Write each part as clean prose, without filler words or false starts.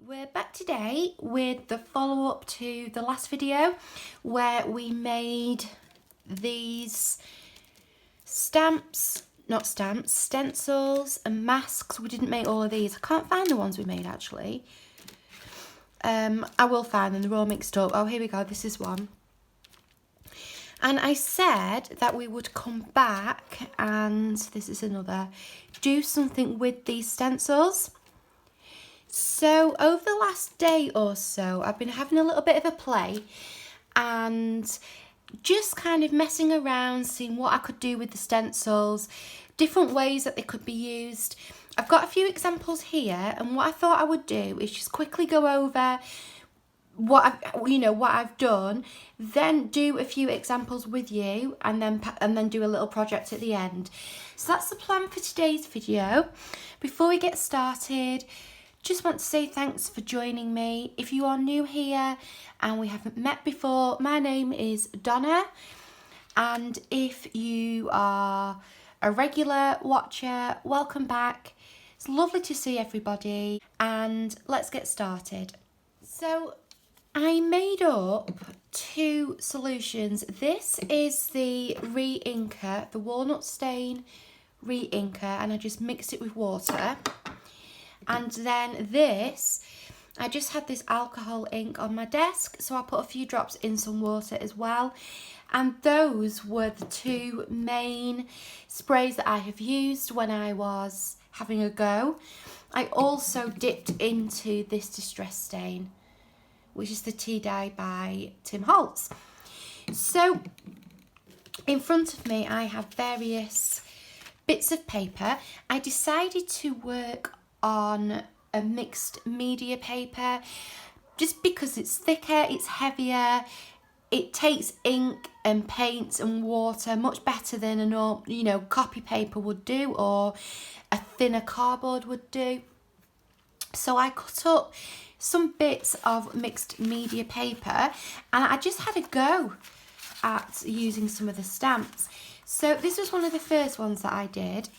We're back today with the follow-up to the last video where we made these stencils and masks. We didn't make all of these. I can't find the ones we made actually. I will find them, they're all mixed up. Oh, here we go, this is one. And I said that we would come back and, this is another, do something with these stencils. So over the last day or so, I've been having a little bit of a play and just kind of messing around, seeing what I could do with the stencils, different ways that they could be used. I've got a few examples here, and what I thought I would do is just quickly go over what I've done, then do a few examples with you, and then do a little project at the end. So that's the plan for today's video. Before we get started, just want to say thanks for joining me. If you are new here and we haven't met before, my name is Donna, and if you are a regular watcher, welcome back. It's lovely to see everybody, and let's get started. So I made up two solutions. This is the re-inker, the walnut stain re-inker, and I just mixed it with water. And then this, I just had this alcohol ink on my desk, so I put a few drops in some water as well. And those were the two main sprays that I have used when I was having a go. I also dipped into this distress stain, which is the tea dye by Tim Holtz. So in front of me, I have various bits of paper. I decided to work on a mixed media paper just because it's thicker, it's heavier, it takes ink and paints and water much better than a normal, copy paper would do, or a thinner cardboard would do. So I cut up some bits of mixed media paper and I just had a go at using some of the stamps. So this was one of the first ones that I did,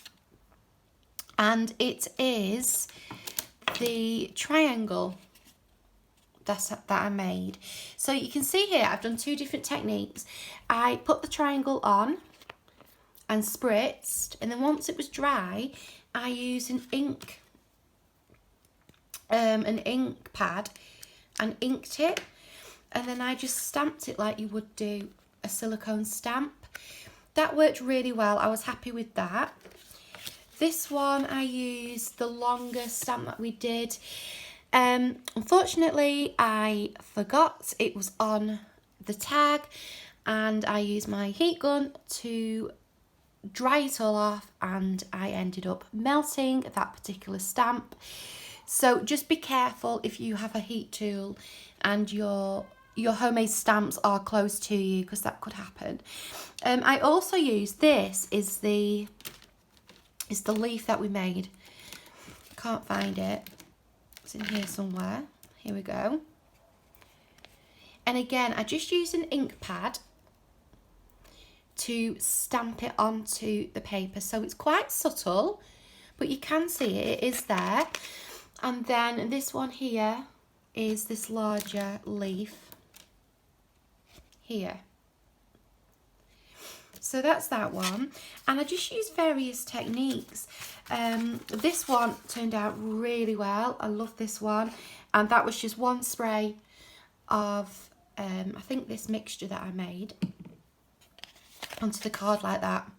and it is the triangle that I made. So you can see here I've done two different techniques. I put the triangle on and spritzed, and then once it was dry I used an ink pad and inked it, and then I just stamped it like you would do a silicone stamp. That worked really well. I was happy with that. This one I used the longer stamp that we did. Unfortunately I forgot it was on the tag, and I used my heat gun to dry it all off, and I ended up melting that particular stamp. So just be careful if you have a heat tool and your homemade stamps are close to you, because that could happen. I also used, this is the leaf that we made. Can't find it. It's in here somewhere. Here we go. And again, I just used an ink pad to stamp it onto the paper. So it's quite subtle, but you can see it is there. And then this one here is this larger leaf here. So that's that one, and I just used various techniques. This one turned out really well. I love this one, and that was just one spray of I think this mixture that I made onto the card like that.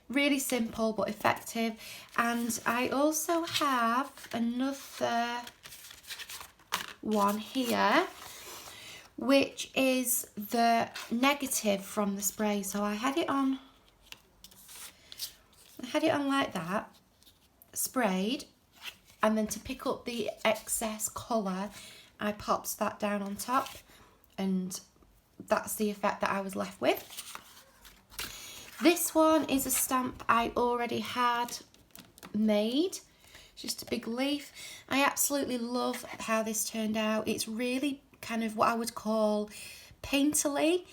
Really simple but effective. And I also have another one here, which is the negative from the spray. So I had it on like that, sprayed, and then to pick up the excess colour I popped that down on top, and that's the effect that I was left with. This one is a stamp I already had made, just a big leaf. I absolutely love how this turned out. It's really kind of what I would call painterly,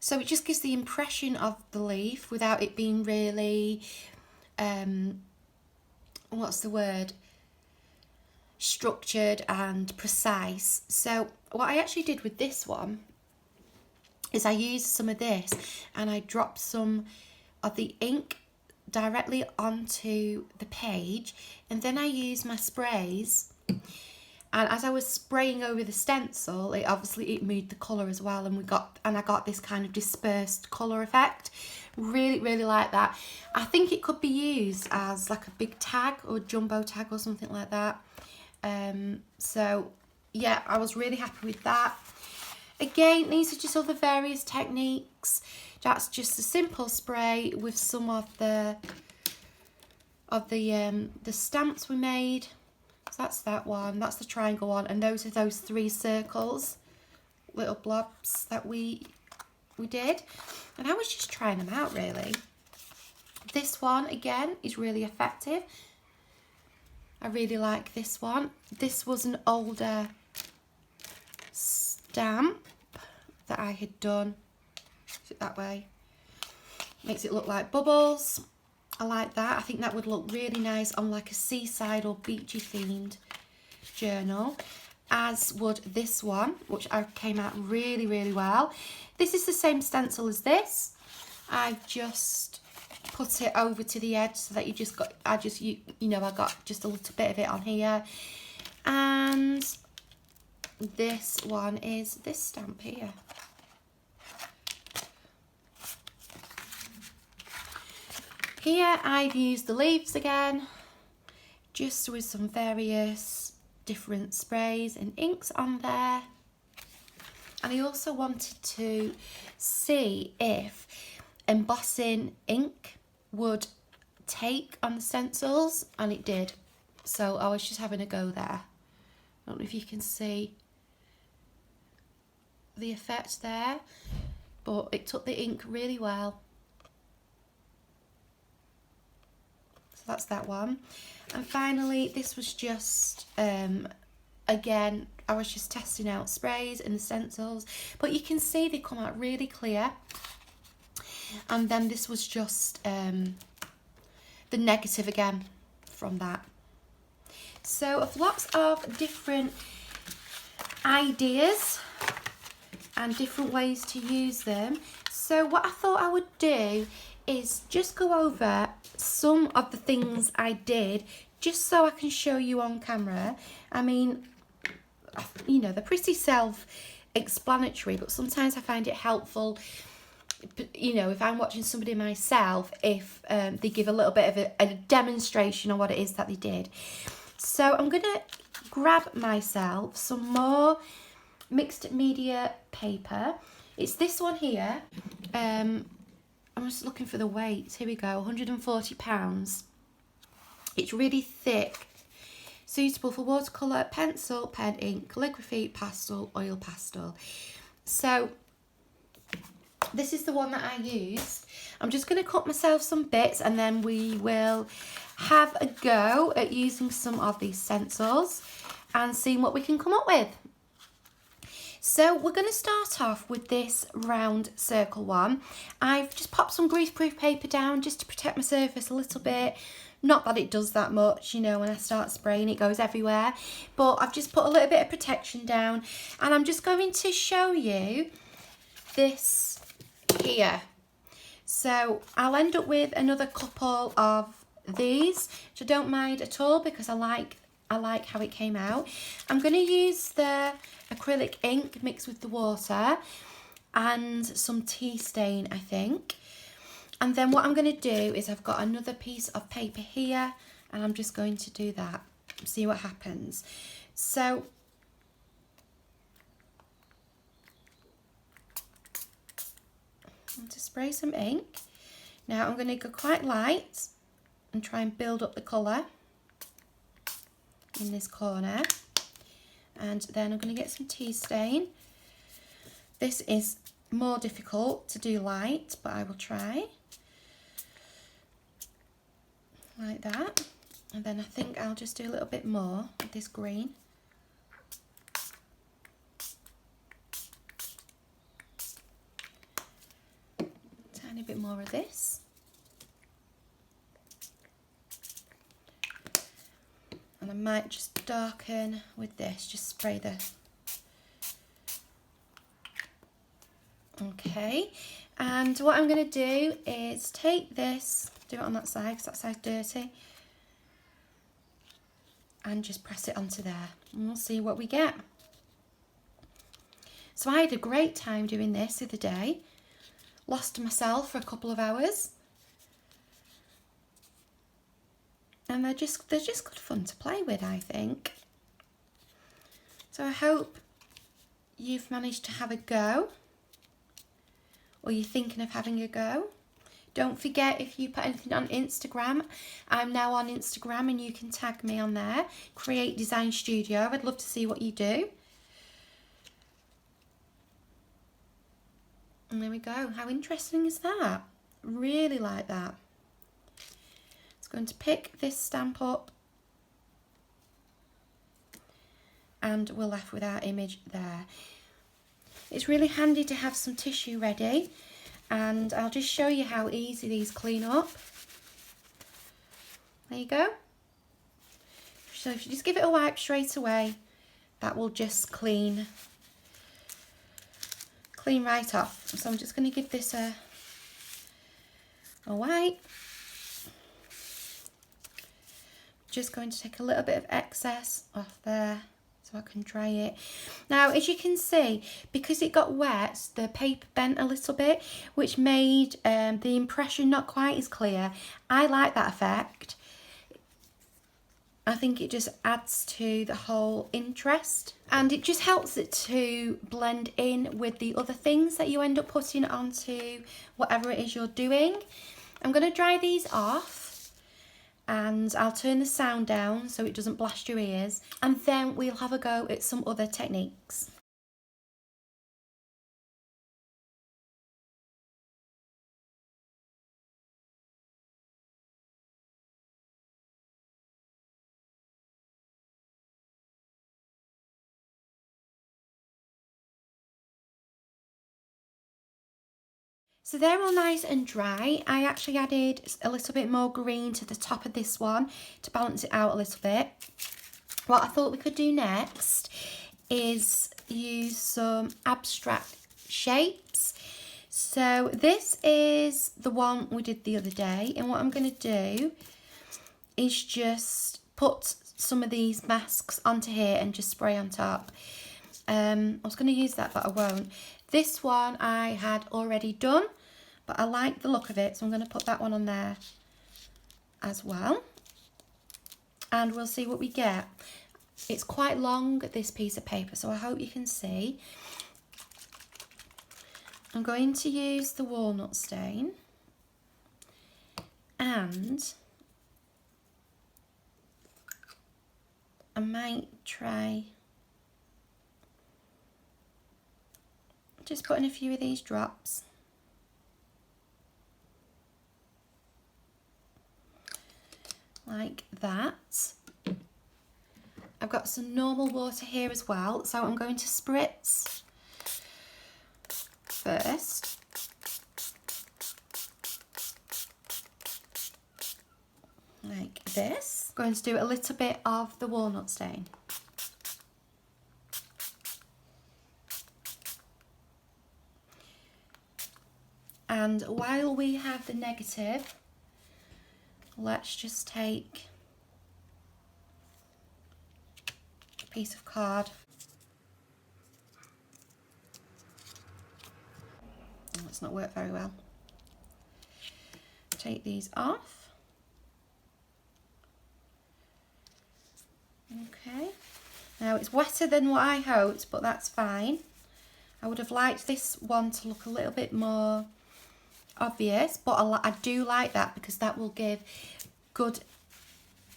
so it just gives the impression of the leaf without it being really what's the word, structured and precise. So what I actually did with this one is I used some of this and I dropped some of the ink directly onto the page, and then I used my sprays, and as I was spraying over the stencil, it moved the colour as well, and I got this kind of dispersed colour effect. Really like that. I think it could be used as like a big tag or jumbo tag or something like that. So yeah, I was really happy with that. Again, these are just other various techniques. That's just a simple spray with some of the stamps we made. So that's that one, that's the triangle one, and those are those 3 circles, little blobs that we did. And I was just trying them out really. This one again is really effective. I really like this one. This was an older stamp that I had done. Is it that way? Makes it look like bubbles. I like that. I think that would look really nice on like a seaside or beachy themed journal, as would this one, which came out really well. This is the same stencil as this. I've just put it over to the edge so that I got just a little bit of it on here. And this one is this stamp here. Here I've used the leaves again, just with some various different sprays and inks on there. And I also wanted to see if embossing ink would take on the stencils, and it did. So I was just having a go there. I don't know if you can see the effect there, but it took the ink really well. That's that one. And finally, this was just again, I was just testing out sprays and the stencils, but you can see they come out really clear. And then this was just the negative again from that. So of lots of different ideas and different ways to use them. So what I thought I would do is just go over some of the things I did, just so I can show you on camera. I mean, you know, they're pretty self-explanatory, but sometimes I find it helpful, you know, if I'm watching somebody myself, if they give a little bit of a demonstration on what it is that they did. So I'm going to grab myself some more mixed media paper. It's this one here. I'm just looking for the weight. Here we go, £140. It's really thick. Suitable for watercolour, pencil, pen, ink, calligraphy, pastel, oil pastel. So this is the one that I used. I'm just going to cut myself some bits, and then we will have a go at using some of these stencils and seeing what we can come up with. So we're going to start off with this round circle one. I've just popped some greaseproof paper down just to protect my surface a little bit. Not that it does that much, you know, when I start spraying it goes everywhere. But I've just put a little bit of protection down, and I'm just going to show you this here. So I'll end up with another couple of these, which I don't mind at all because I like how it came out. I'm going to use the acrylic ink mixed with the water and some tea stain, I think. And then what I'm going to do is I've got another piece of paper here, and I'm just going to do that, see what happens. So I'm going to spray some ink. Now I'm going to go quite light and try and build up the colour in this corner, and then I'm going to get some tea stain. This is more difficult to do light, but I will try. Like that. And then I think I'll just do a little bit more with this green. Tiny bit more of this. And I might just darken with this, just spray the... Okay, and what I'm going to do is take this, do it on that side because that side's dirty, and just press it onto there, and we'll see what we get. So I had a great time doing this the other day, lost myself for a couple of hours, and they're just good fun to play with, I think. So I hope you've managed to have a go, or you're thinking of having a go. Don't forget, if you put anything on Instagram, I'm now on Instagram and you can tag me on there, Create Design Studio. I'd love to see what you do. And there we go. How interesting is that? Really like that. It's going to pick this stamp up, and we're left with our image there. It's really handy to have some tissue ready, and I'll just show you how easy these clean up. There you go. So if you just give it a wipe straight away, that will just clean right off. So I'm just going to give this a wipe. Just going to take a little bit of excess off there, so I can dry it. Now, as you can see, because it got wet, the paper bent a little bit, which made the impression not quite as clear. I like that effect. I think it just adds to the whole interest, and it just helps it to blend in with the other things that you end up putting onto whatever it is you're doing. I'm going to dry these off, and I'll turn the sound down so it doesn't blast your ears, and then we'll have a go at some other techniques. So they're all nice and dry. I actually added a little bit more green to the top of this one to balance it out a little bit. What I thought we could do next is use some abstract shapes. So this is the one we did the other day, and what I'm going to do is just put some of these masks onto here and just spray on top. I was going to use that, but I won't. This one I had already done, but I like the look of it, so I'm going to put that one on there as well. And we'll see what we get. It's quite long, this piece of paper, so I hope you can see. I'm going to use the walnut stain, and I might try just putting a few of these drops. Like that. I've got some normal water here as well, so I'm going to spritz first. Like this. I'm going to do a little bit of the walnut stain. And while we have the negative, let's just take a piece of card. Oh, it's not worked very well. Take these off. Okay. Now it's wetter than what I hoped, but that's fine. I would have liked this one to look a little bit more obvious, but I do like that because that will give good,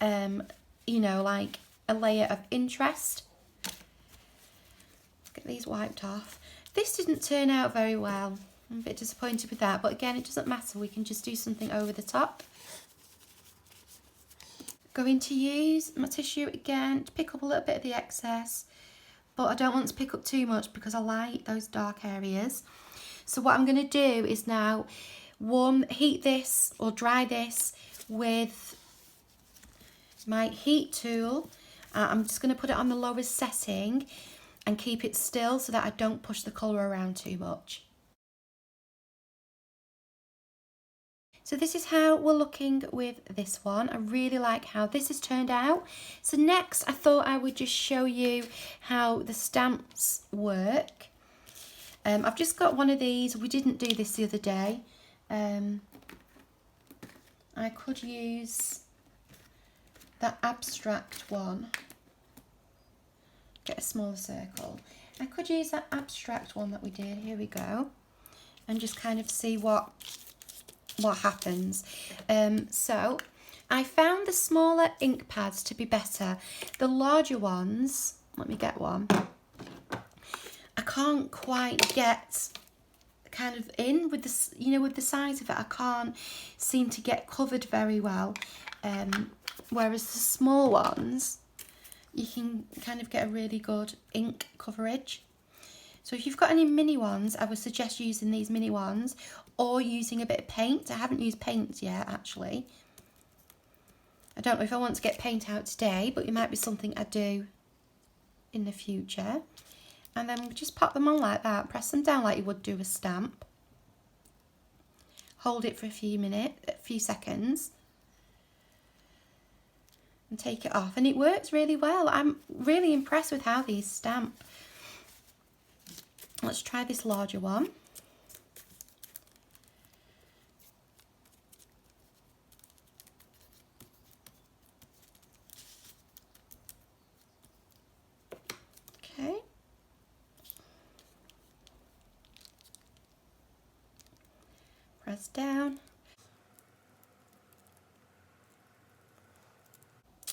you know, like a layer of interest. Let's get these wiped off. This didn't turn out very well. I'm a bit disappointed with that, but again, it doesn't matter. We can just do something over the top. Going to use my tissue again to pick up a little bit of the excess, but I don't want to pick up too much because I like those dark areas. So what I'm going to do is now heat this or dry this with my heat tool, I'm just going to put it on the lowest setting and keep it still so that I don't push the colour around too much. So this is how we're looking with this one. I really like how this has turned out. So next I thought I would just show you how the stamps work. I've just got one of these. We didn't do this the other day. I could use that abstract one. Get a smaller circle. I could use that abstract one that we did. Here we go. And just kind of see what happens. So I found the smaller ink pads to be better. The larger ones, let me get one. I can't quite get kind of in with this, you know, with the size of it. I can't seem to get covered very well. Whereas the small ones, you can kind of get a really good ink coverage. So if you've got any mini ones, I would suggest using these mini ones or using a bit of paint. I haven't used paint yet, actually. I don't know if I want to get paint out today, but it might be something I do in the future. And then just pop them on like that, press them down like you would do a stamp. Hold it for a few seconds. And take it off, and it works really well. I'm really impressed with how these stamp. Let's try this larger one. Okay. Press down.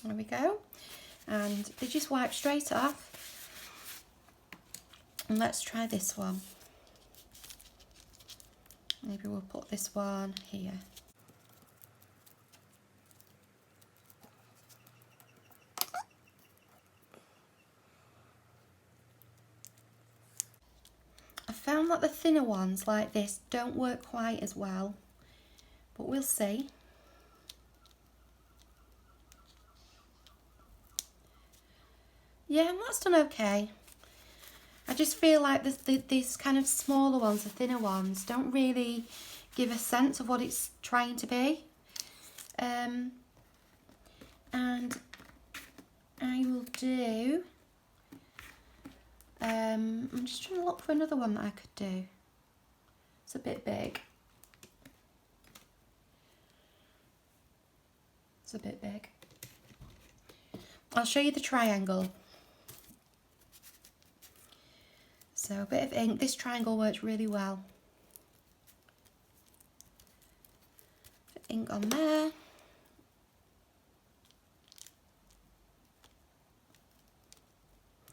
There we go. And they just wipe straight off. And let's try this one. Maybe we'll put this one here. I found that the thinner ones like this don't work quite as well, but we'll see. Yeah, that's done okay. I just feel like these kind of smaller ones, the thinner ones, don't really give a sense of what it's trying to be. And I will do, I'm just trying to look for another one that I could do. It's a bit big. It's a bit big. I'll show you the triangle. So a bit of ink. This triangle works really well. Ink on there.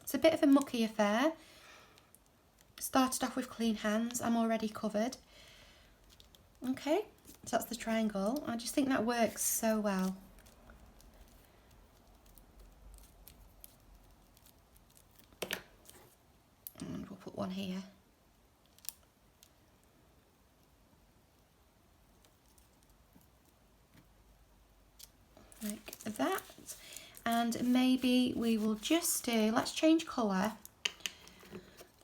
It's a bit of a mucky affair. Started off with clean hands. I'm already covered. Okay, so that's the triangle. I just think that works so well. And we'll put one here. Like that. And maybe we will just do, let's change colour.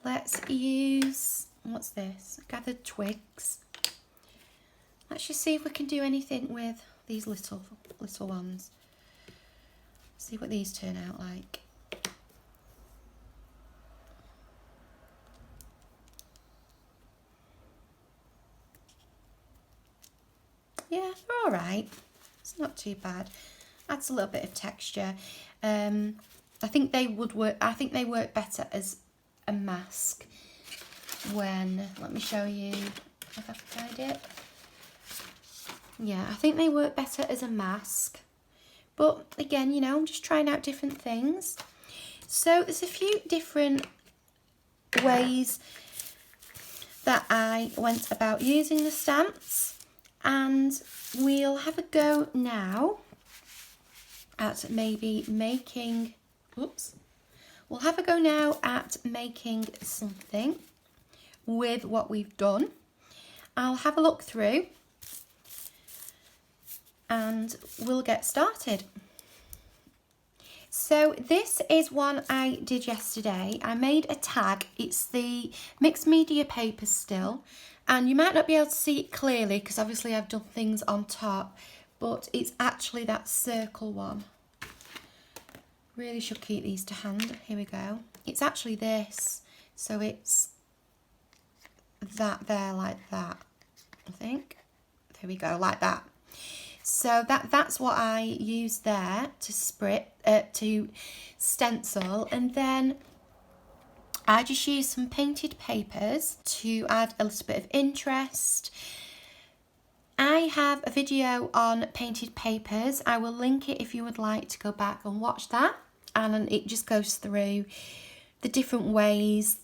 Let's use, what's this? Gathered twigs. Let's just see if we can do anything with these little ones. See what these turn out like. Yeah, they're all right. It's not too bad. Adds a little bit of texture. I think they would work. I think they work better as a mask. When, let me show you if I can find it. Yeah, I think they work better as a mask. But again, you know, I'm just trying out different things. So there's a few different ways that I went about using the stamps, and we'll have a go now at maybe making, we'll have a go now at making something with what we've done. I'll have a look through and we'll get started. So this is one I did yesterday. I made a tag. It's the mixed media paper still, and you might not be able to see it clearly because obviously I've done things on top, but it's actually that circle one. Really should keep these to hand. Here we go. It's actually this, so it's that there like that, I think. There we go, like that. So that's what I used there to stencil, and then I just used some painted papers to add a little bit of interest. I have a video on painted papers. I will link it if you would like to go back and watch that, and it just goes through the different ways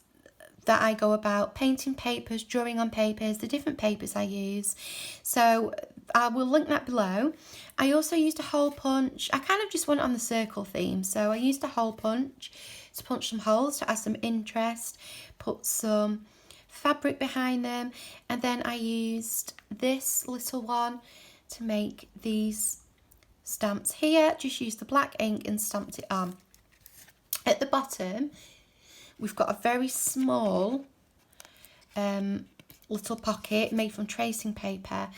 that I go about painting papers, drawing on papers, the different papers I use. So I will link that below. I also used a hole punch. I kind of just went on the circle theme. So I used a hole punch to punch some holes to add some interest, put some fabric behind them, and then I used this little one to make these stamps here. Just used the black ink and stamped it on. At the bottom, we've got a very small little pocket made from tracing paper,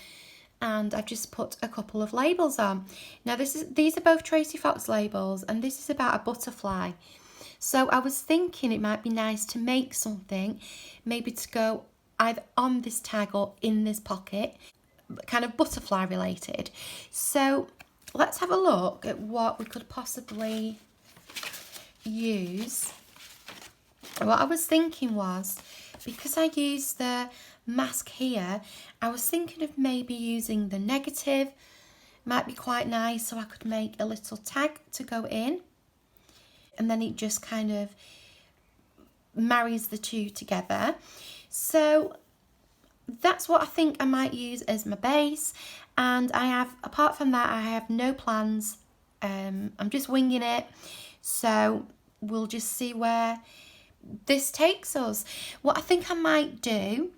and I've just put a couple of labels on. Now these are both Tracy Fox labels, and this is about a butterfly. So I was thinking it might be nice to make something, maybe to go either on this tag or in this pocket, kind of butterfly related. So let's have a look at what we could possibly use. What I was thinking was, because I used the mask here, I was thinking of maybe using the negative. Might be quite nice, so I could make a little tag to go in, and then it just kind of marries the two together. So that's what I think I might use as my base, and I have, apart from that, I have no plans. I'm just winging it, so we'll just see where this takes us. What I think I might do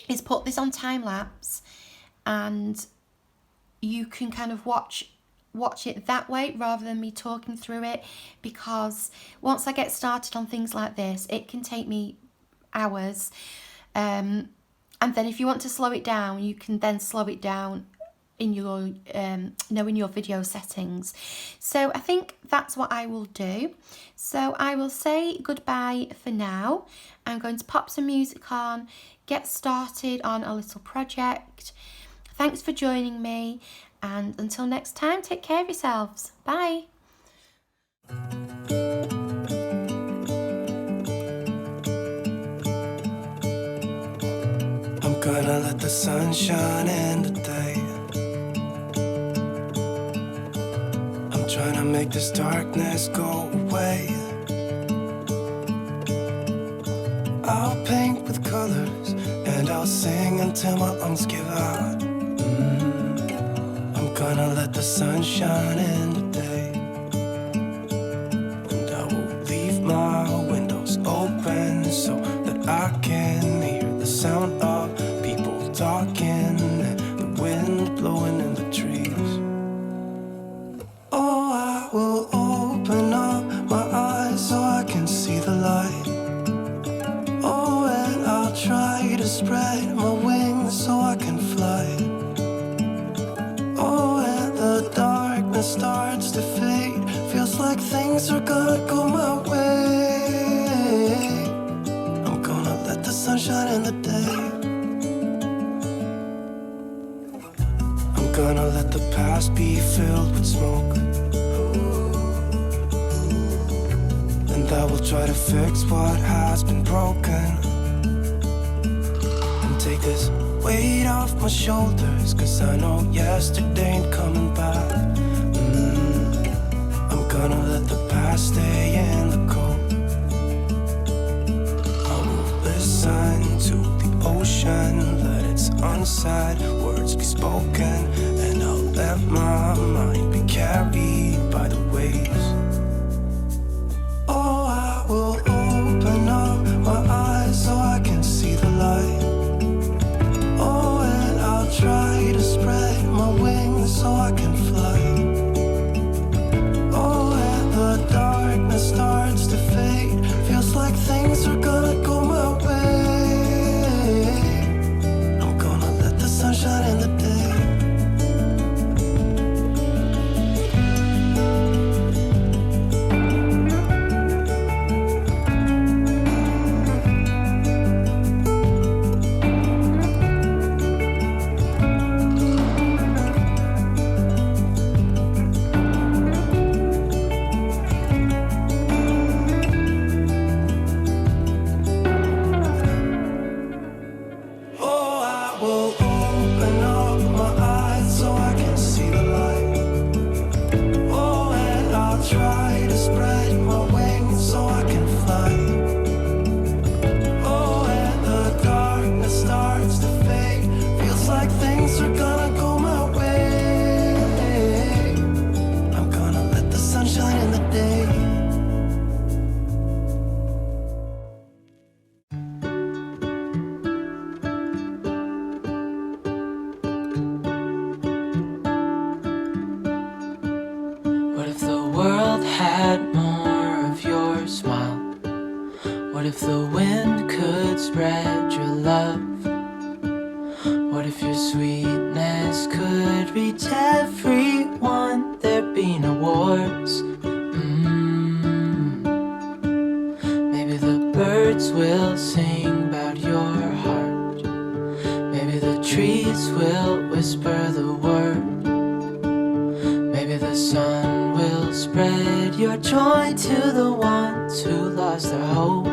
is put this on time lapse, and you can kind of watch it that way rather than me talking through it, because once I get started on things like this, it can take me hours, and then if you want to slow it down, you can then slow it down in your in your video settings. So I think that's what I will do. So I will say goodbye for now. I'm going to pop some music on, get started on a little project. Thanks for joining me, and until next time, take care of yourselves. Bye. I'm gonna let the sun shine in today. I'm trying to make this darkness go away. I'll paint with colors, and I'll sing until my lungs give out. I'm gonna let the sun shine in today, and I will leave my windows open so that I can hear the sound of people talking and the wind blowing in the trees. Oh, I will open up my eyes so I can see the light. Oh, and I'll try to spread my wings so I can fly. Oh, and the darkness starts to fade. Feels like things are gonna go my way. I'm gonna let the sun shine in the day. I'm gonna let the past be filled with smoke, and I will try to fix what has been broken, and take this weight off my shoulders, 'cause I know yesterday ain't coming back. I'm gonna let the past stay in the cold. I will listen to the ocean, let its unsaid words be spoken, and I'll let my mind be carried by the waves. Oh, I will open up my eyes so I can see the light. Oh, and I'll try to spread my wings so I can fly. Oh, and try to spread my wings so I can fly. Oh, and the darkness starts to fade. Feels like things are gonna go my way. I'm gonna let the sun shine in the day. What if the world had more of your smile? What if the wind could spread your love? What if your sweetness could reach everyone? There'd be no wars. Maybe the birds will sing about your heart. Maybe the trees will whisper the word. Maybe the sun will spread your joy to the ones who lost their hope.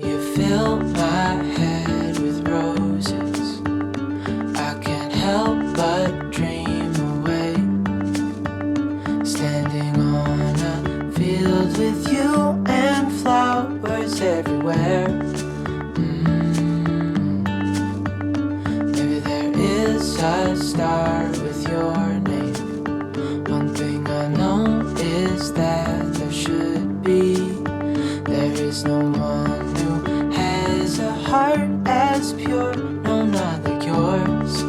You fill my head with roses. I can't help but dream away. Standing on a field with you and flowers everywhere. Maybe there is a star with your name. One thing I know is that there should be. There is no one who has a heart as pure, no, not like yours.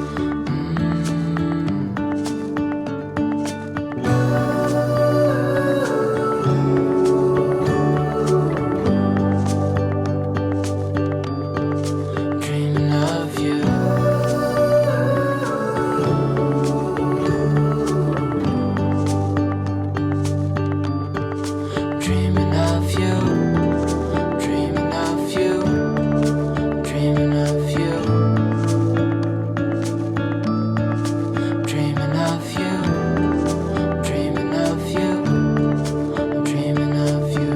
Dreaming of you. Dreaming of you. Dreaming of you. Dreaming of you. Dreaming of you. Dreaming of you. I'm dreaming of you.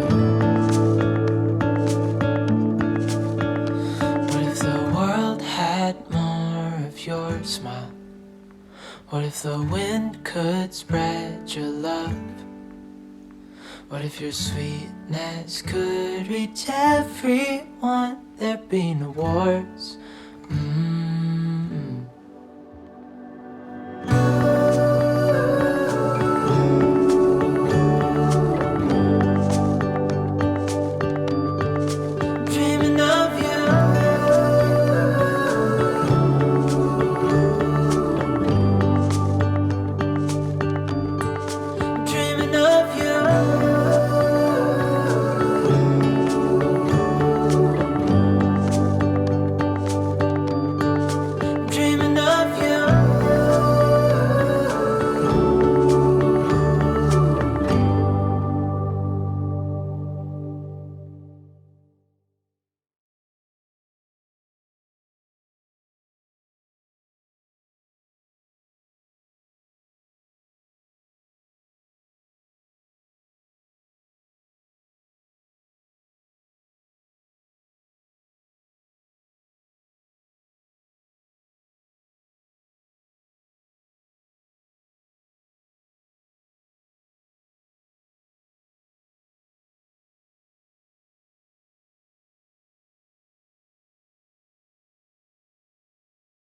What if the world had more of your smile? What if the wind could spread your love? What if your sweetness could reach everyone? There'd be no wars.